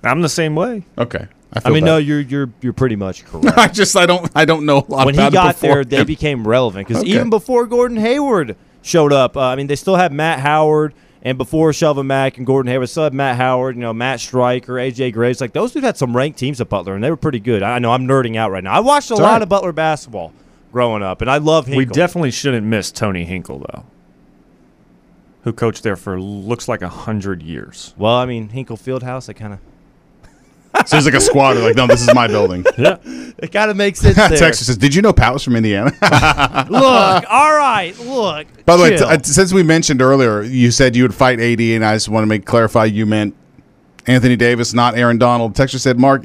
I'm the same way. Okay. I mean, no, you're pretty much correct. I don't know a lot when about it. When he got there, they became relevant because even before Gordon Hayward showed up, I mean, they still had Matt Howard, and before Shelvin Mack and Gordon Hayward, still had Matt Howard, you know, Matt Stryker, AJ Graves. Like those dudes had some ranked teams at Butler, and they were pretty good. I know I'm nerding out right now. I watched a lot of Butler basketball growing up, and I love Hinkle. We definitely shouldn't miss Tony Hinkle though, who coached there for looks like 100 years. Well, I mean, Hinkle Fieldhouse, I kind of. So he's like a squatter. Like, no, this is my building. Yeah. It kind of makes sense there. Texas says, did you know Pat was from Indiana? Look, all right, look. By the way, since we mentioned earlier, you said you would fight AD, and I just want to clarify you meant Anthony Davis, not Aaron Donald. Texas said, Mark,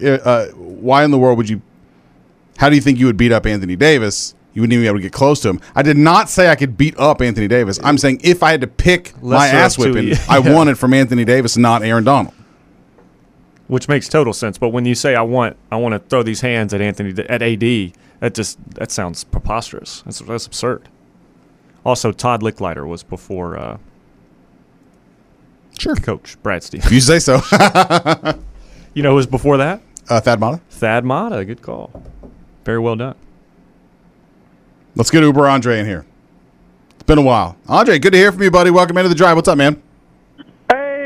why in the world would you – how do you think you would beat up Anthony Davis? You wouldn't even be able to get close to him. I did not say I could beat up Anthony Davis. I'm saying if I had to pick my ass whipping, I want it from Anthony Davis, not Aaron Donald. Which makes total sense, but when you say I want to throw these hands at AD, that sounds preposterous. That's absurd. Also, Todd Licklider was before Coach Brad Stevens. You say so. You know who was before that? Thad Matta. Thad Matta, good call. Very well done. Let's get Uber Andre in here. It's been a while. Andre, good to hear from you, buddy. Welcome into the drive. What's up, man?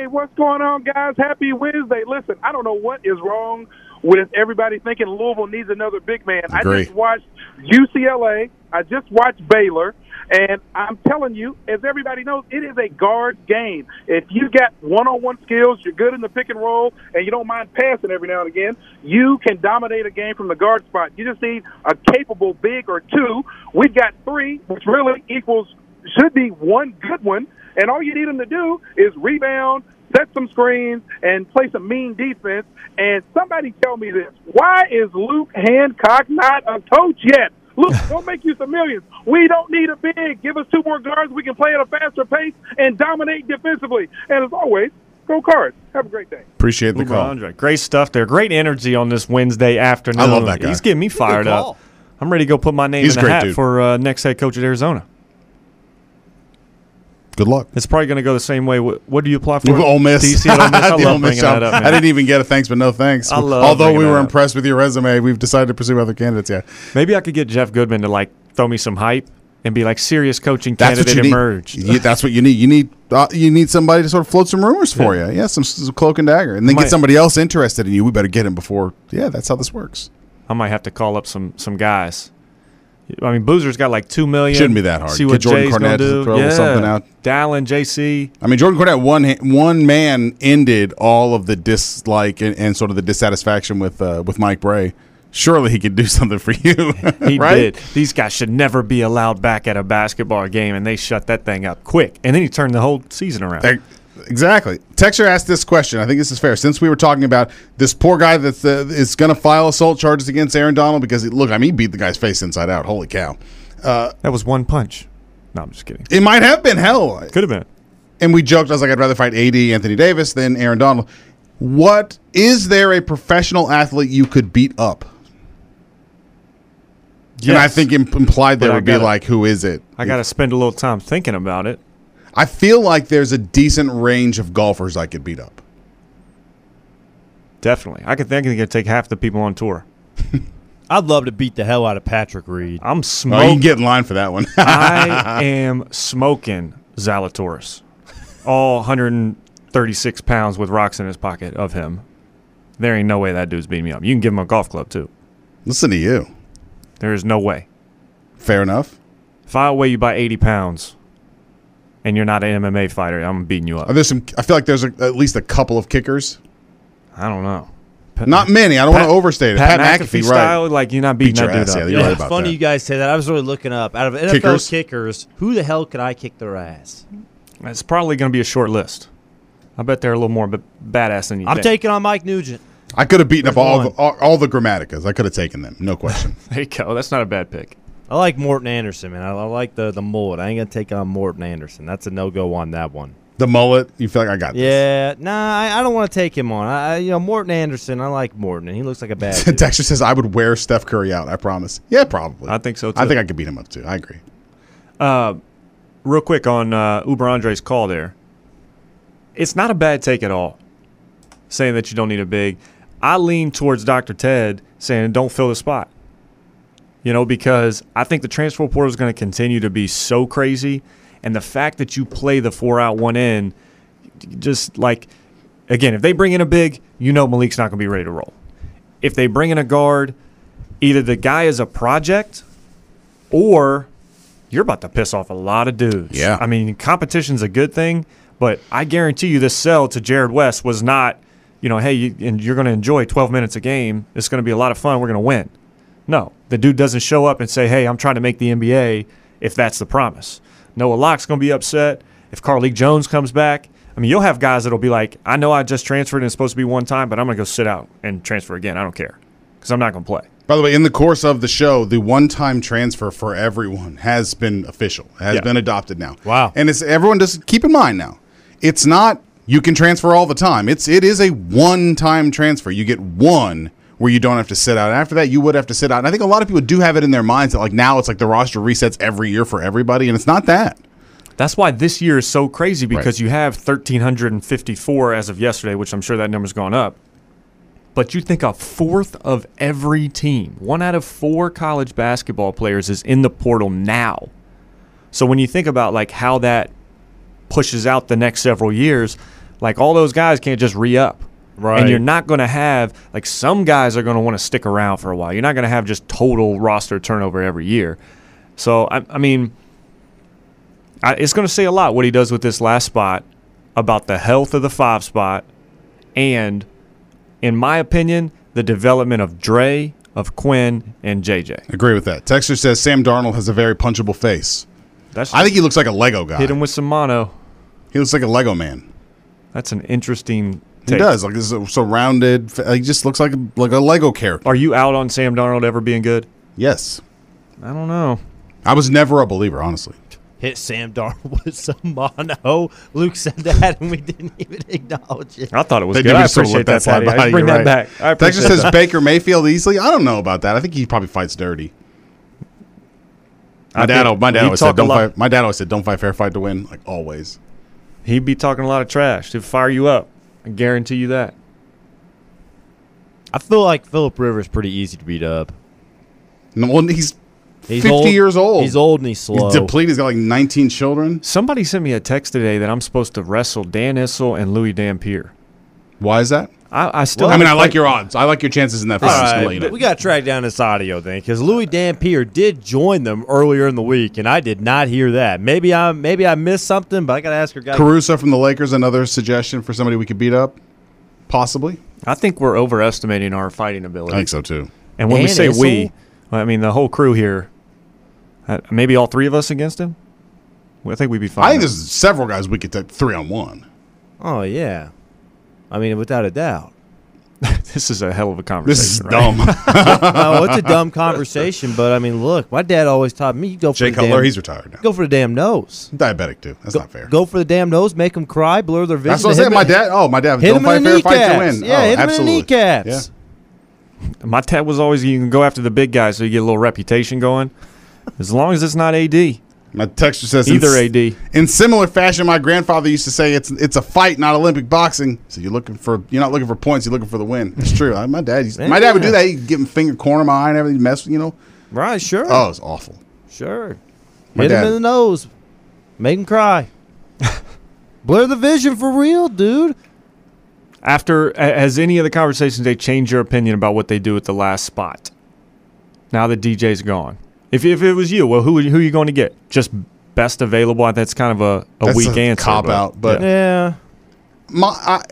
What's going on, guys? Happy Wednesday. Listen, I don't know what is wrong with everybody thinking Louisville needs another big man. Agree. I just watched UCLA. I just watched Baylor. And I'm telling you, as everybody knows, it is a guard game. If you got one-on-one skills, you're good in the pick and roll, and you don't mind passing every now and again, you can dominate a game from the guard spot. You just need a capable big or two. We've got three, which really should be one good one. And all you need them to do is rebound, set some screens, and play some mean defense. And somebody tell me this. Why is Luke Hancock not a coach yet? Luke, don't make you some millions. We don't need a big. Give us two more guards. We can play at a faster pace and dominate defensively. And as always, go Cards. Have a great day. Appreciate the call. Andre. Great stuff there. Great energy on this Wednesday afternoon. I love that guy. He's getting me fired up. I'm ready to go put my name in the hat for next head coach at Arizona. Good luck. It's probably going to go the same way. What do you apply for? Ole Miss. DC at Ole Miss. I love bringing that up, man. I didn't even get a thanks, but no thanks. Although we were impressed with your resume, we've decided to pursue other candidates. Yeah. Maybe I could get Jeff Goodman to throw me some hype and be like serious coaching That's what candidate you emerge. need. That's what you need. You need somebody to sort of float some rumors for you. Yeah, some cloak and dagger, and then get somebody else interested in you. We better get him before. Yeah, that's how this works. I might have to call up some guys. I mean, Boozer's got like $2 million. Shouldn't be that hard. See what Jordan Jay's Cornette gonna do. throw something out. Dallin, JC. I mean, Jordan Cornette, one man ended all of the dislike and sort of the dissatisfaction with Mike Bray. Surely he could do something for you. He right? did. These guys should never be allowed back at a basketball game, and they shut that thing up quick. And then he turned the whole season around. Exactly. Texter asked this question. I think this is fair. Since we were talking about this poor guy that is going to file assault charges against Aaron Donald because, he beat the guy's face inside out. Holy cow. That was one punch. No, I'm just kidding. It might have been. Hell. Could have been. And we joked. I was like, I'd rather fight AD Anthony Davis than Aaron Donald. Is there a professional athlete you could beat up? Yes. And I think implied there would be like, who is it? I got to spend a little time thinking about it. I feel like there's a decent range of golfers I could beat up. Definitely. I could take half the people on tour. I'd love to beat the hell out of Patrick Reed. I'm smoking. Oh, you can get in line for that one. I am smoking Zalatoris. All 136 pounds with rocks in his pocket of him. There ain't no way that dude's beating me up. You can give him a golf club, too. Listen to you. There is no way. Fair enough. If I outweigh you by 80 pounds and you're not an MMA fighter, I'm beating you up. I feel like there's at least a couple of kickers. I don't know. Not many. I don't want to overstate it. Pat McAfee style, right. Like you're not beating that dude up. Yeah, right it's funny you guys say that. I was really looking up. Out of NFL kickers, who the hell could I kick their ass? It's probably going to be a short list. I bet they're a little more badass than you think. I'm taking on Mike Nugent. I could have beaten up all the Grammaticas. I could have taken them. No question. There you go. That's not a bad pick. I like Morton Anderson, man. I like the mullet. I ain't going to take on Morton Anderson. That's a no-go on that one. The mullet? You feel like I got this? Yeah. Nah, I don't want to take him on. Morton Anderson, I like Morton, and he looks like a bad dude. Texture says I would wear Steph Curry out, I promise. Yeah, probably. I think so, too. I think I could beat him up, too. I agree. Real quick on Uber Andre's call there. It's not a bad take at all, saying that you don't need a big. I lean towards Dr. Ted saying don't fill the spot. Because I think the transfer portal is going to continue to be so crazy. And the fact that you play the 4-out, 1-in, just like, again, if they bring in a big, Malik's not going to be ready to roll. If they bring in a guard, either the guy is a project or you're about to piss off a lot of dudes. Yeah. I mean, competition's a good thing, but I guarantee you this sell to Jared West was not, hey, you're going to enjoy 12 minutes a game. It's going to be a lot of fun. We're going to win. No, the dude doesn't show up and say, hey, I'm trying to make the NBA if that's the promise. Noah Locke's going to be upset. If Carlik Jones comes back, I mean, you'll have guys that will be like, I know I just transferred and it's supposed to be one time, but I'm going to go sit out and transfer again. I don't care because I'm not going to play. By the way, in the course of the show, the one-time transfer for everyone has been official, has been adopted now. Wow. And everyone just keep in mind now, it's not you can transfer all the time. It is a one-time transfer. You get one where you don't have to sit out. And after that, you would have to sit out. And I think a lot of people do have it in their minds that now it's like the roster resets every year for everybody, and it's not that. That's why this year is so crazy because you have 1,354 as of yesterday, which I'm sure that number's gone up. But you think a fourth of every team, 1 out of 4 college basketball players is in the portal now. So when you think about how that pushes out the next several years, all those guys can't just re-up. Right. And you're not going to have, some guys are going to want to stick around for a while. You're not going to have just total roster turnover every year. So, I mean, it's going to say a lot what he does with this last spot about the health of the 5 spot and, in my opinion, the development of Dre, of Quinn, and JJ. Agree with that. Texter says Sam Darnold has a very punchable face. I think he looks like a Lego guy. Hit him with some mono. He looks like a Lego man. That's an interesting take. He does. This is so rounded. He just looks like a Lego character. Are you out on Sam Darnold ever being good? Yes. I don't know. I was never a believer, honestly. Hit Sam Darnold with some mono. Luke said that, and we didn't even acknowledge it. I thought it was good. I appreciate that, Patty. I bring that back. Texas says Baker Mayfield easily. I don't know about that. I think he probably fights dirty. My dad always said, "Don't fight fair, fight to win." Always. He'd be talking a lot of trash to fire you up. I guarantee you that. I feel like Phillip Rivers is pretty easy to beat up. No, well, he's He's 50 old. years old. He's old and he's slow. He's depleted. He's got like 19 children. Somebody sent me a text today that I'm supposed to wrestle Dan Issel and Louis Dampier. Why is that? I still. I like your odds. I like your chances in that fight. All right, we got to track down this audio thing because Louis Dampier did join them earlier in the week, and I did not hear that. Maybe I missed something, but I got to ask her guy. Caruso from the Lakers, another suggestion for somebody we could beat up, possibly. I think we're overestimating our fighting ability. I think so too. And when we say we, I mean the whole crew here. Maybe all three of us against him. I think we'd be fine. I think there's several guys we could take 3-on-1. Oh yeah, I mean without a doubt. This is a hell of a conversation. This is dumb. No, it's a dumb conversation, but I mean, look, my dad always taught me, you go for Jay the Cutler, damn, he's retired now. Go for the damn nose. Diabetic too. That's not fair. Go for the damn nose, make them cry, blur their vision. That's what I said. My dad. Hit Don't him fight in the fair, fight to kneecaps. win. Yeah, hit him absolutely. in the kneecaps. Yeah. My dad was always, you can go after the big guys so you get a little reputation going. As long as it's not AD. My texture says either AD. In similar fashion, my grandfather used to say it's a fight, not Olympic boxing. So you're not looking for points, you're looking for the win. It's true. My dad would do that. He'd give him finger corner my eye and everything, mess, Right, sure. Oh, it's awful. Sure. My Hit dad- him in the nose. Make him cry. Blur the vision for real, dude. Has any of the conversations they changed your opinion about what they do at the last spot? Now that DJ's gone. If it was you, well, who are you going to get? Just best available? That's kind of a weak answer. Cop out, but yeah.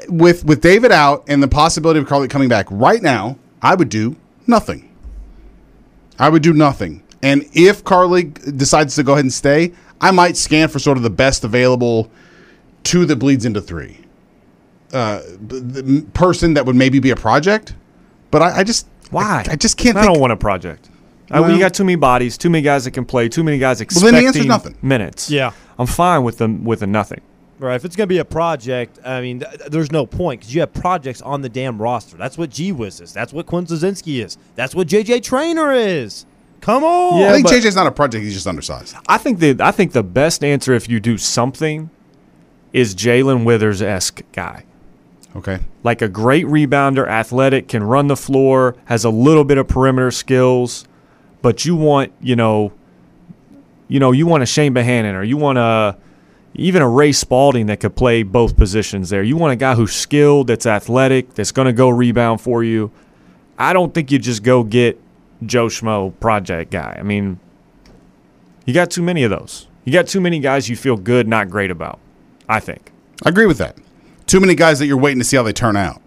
With David out and the possibility of Carly coming back right now, I would do nothing. And if Carly decides to go ahead and stay, I might scan for sort of the best available 2 that bleeds into 3. The person that would maybe be a project, but I just why? I just can't. I don't want a project. You got too many bodies, too many guys that can play, too many guys expecting then the answer's nothing. Minutes. Yeah. I'm fine with a nothing. Right. If it's going to be a project, I mean, there's no point because you have projects on the damn roster. That's what G-Wiz is. That's what Quinn Zazinski is. That's what J.J. Traynor is. Come on. Yeah, I think JJ's not a project. He's just undersized. I think the best answer if you do something is Jalen Withers-esque guy. Okay. Like a great rebounder, athletic, can run the floor, has a little bit of perimeter skills. But you want, you want a Shane Bohannon, or you want even a Ray Spalding that could play both positions there. You want a guy who's skilled, that's athletic, that's going to go rebound for you. I don't think you just go get Joe Schmo project guy. I mean, you got too many of those. You got too many guys you feel good, not great about, I think. I agree with that. Too many guys that you're waiting to see how they turn out,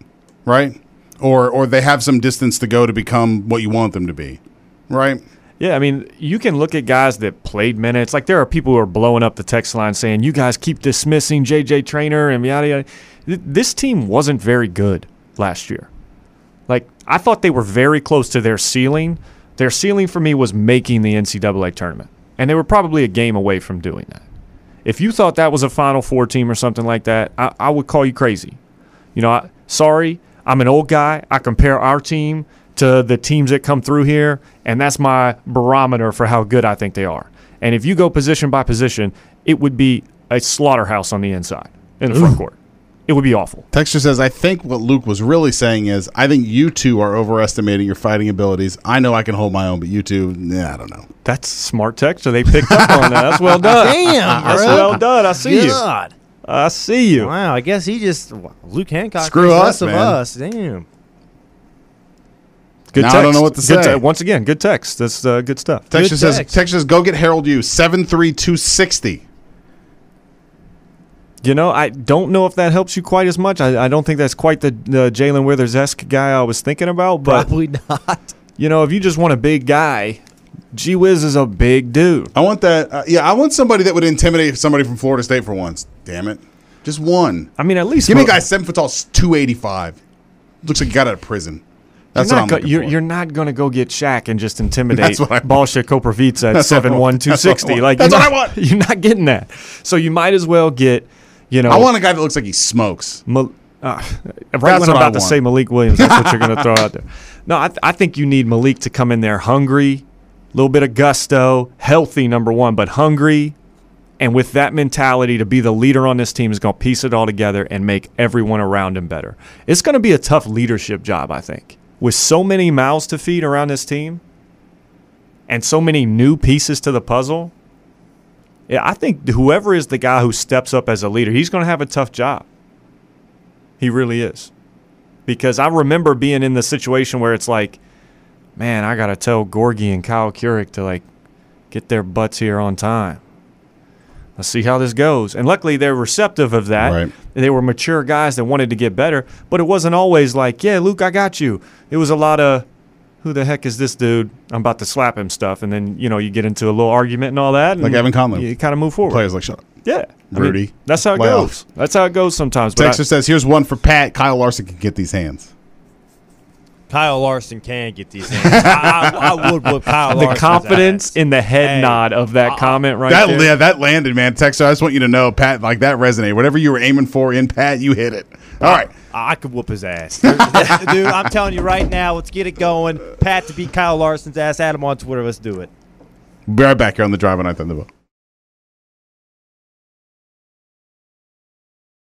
right? Or they have some distance to go to become what you want them to be. Right. Yeah, I mean, you can look at guys that played minutes. Like there are people who are blowing up the text line saying, you guys keep dismissing J.J. Traynor and yada, yada. This team wasn't very good last year. Like, I thought they were very close to their ceiling. Their ceiling for me was making the NCAA tournament. And they were probably a game away from doing that. If you thought that was a Final Four team or something like that, I would call you crazy. Sorry, I'm an old guy. I compare our team to the teams that come through here, and that's my barometer for how good I think they are. And if you go position by position, it would be a slaughterhouse on the inside in the front court. It would be awful. Texture says, I think what Luke was really saying is, I think you two are overestimating your fighting abilities. I know I can hold my own, but you two, I don't know. That's smart texture. They picked up on that. That's well done. Damn, that's well done. I see you. I see you. Wow, I guess Luke Hancock Screw us, less of man. us. Damn. Good now text. I don't know what to say. Once again, good text. That's good stuff. Texture says, go get Harold U. 7'3", 260. I don't know if that helps you quite as much. I don't think that's quite the Jalen Withers-esque guy I was thinking about. But, probably not. If you just want a big guy, G-Wiz is a big dude. I want that. I want somebody that would intimidate somebody from Florida State for once. Damn it. Just one. I mean, at least give me a guy 7 foot tall, 285. Looks like he got out of prison. That's what I'm looking for. You're not going to go get Shaq and just intimidate That's what Balsha Koprivica at 7'1", 260. That's what I want. You're not getting that. So you might as well get, I want a guy that looks like he smokes. Right when I'm about to say Malik Williams, that's what you're going to throw out there. No, I think you need Malik to come in there hungry, a little bit of gusto, healthy, number one, but hungry. And with that mentality to be the leader on this team is going to piece it all together and make everyone around him better. It's going to be a tough leadership job, I think. With so many mouths to feed around this team, and so many new pieces to the puzzle. Yeah, I think whoever is the guy who steps up as a leader, he's going to have a tough job. He really is. Because I remember being in the situation where it's like, man, I got to tell Gorgie and Kyle Keurig to, like, get their butts here on time. Let's see how this goes. And luckily they're receptive of that. Right. They were mature guys that wanted to get better. But it wasn't always like, yeah, Luke, I got you. It was a lot of, who the heck is this dude? I'm about to slap him stuff. And then, you know, you get into a little argument and all that. Like Evan Conley. You kind of move forward. Players like, shut up. Yeah. Rudy. I mean, that's how it goes. That's how it goes sometimes. Texter says, here's one for Pat. Kyle Larson can get these hands. Kyle Larson can get these hands. I would whoop Kyle Larson's The confidence ass. in the head nod of that comment right there. Yeah, that landed, man. Texter, I just want you to know, Pat, like that resonated. Whatever you were aiming for in Pat, you hit it. All right. I could whoop his ass. Dude, I'm telling you right now, let's get it going. Pat to beat Kyle Larson's ass. Add him on Twitter. Let's do it. We'll be right back here on the Drive on 9th and the Vote.